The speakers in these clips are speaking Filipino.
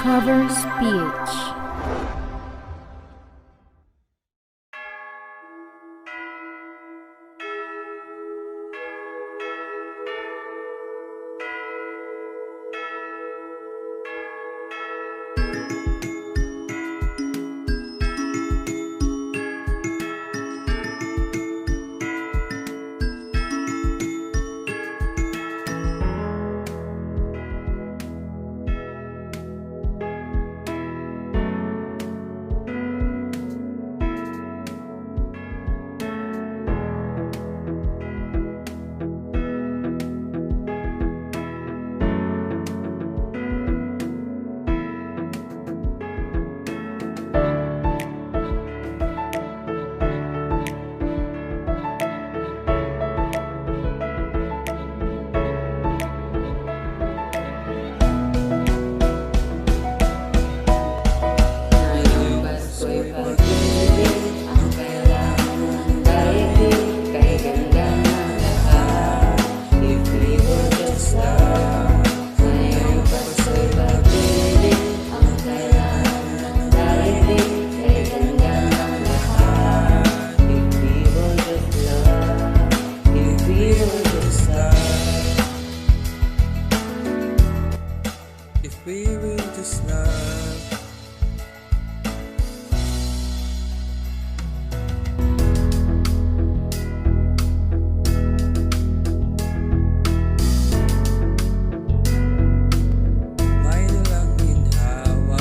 Covers PH. If we will just love. May nalang ginhawa.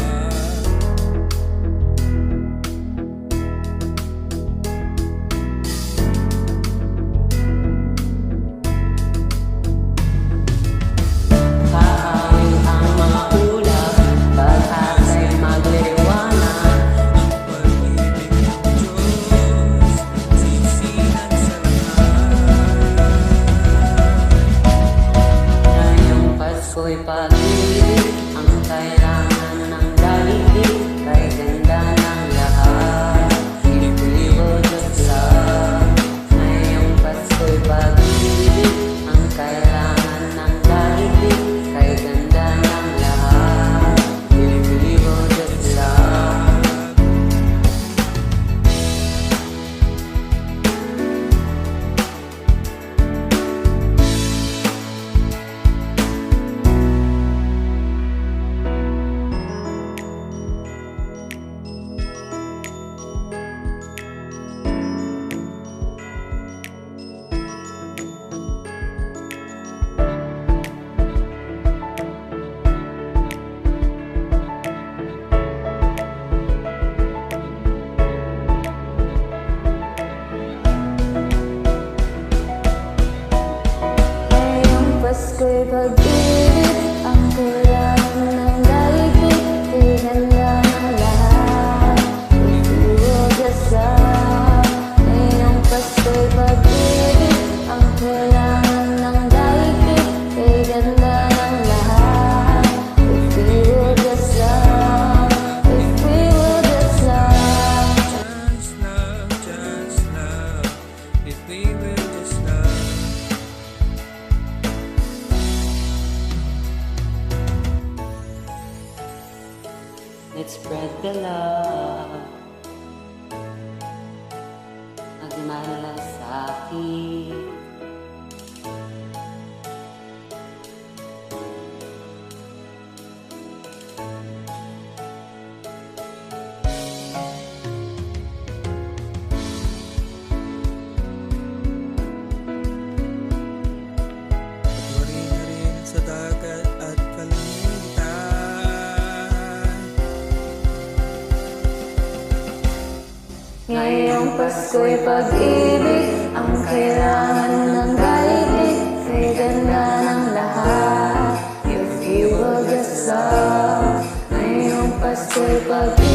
Ako'y pag-ibig ang kailangan ng daigdig, kay ganda ng lahat. If we will just love. Ngayong Pasko'y pag-ibig ang kailangan ng daigdig, kay ganda ng lahat. If we will just love. Pasko'y pag-ibig ang kailangan ng daigdig, kay ganda ng lahat. If we will just love. Ngayong Pasko'y pag-ibig ang kailangan ng daigdig, kay ganda ng lahat. If we will just love. If we will just love. Just love. If we will just love. Let's spread the love. Magmalasakit. Patuloy na rin sa dagat at kalangitan. Ngayong Pasko'y pag-ibig ang kailangan ng daigdig, kay ganda ng lahat. If we will just love. Ngayong Pasko'y pag-ibig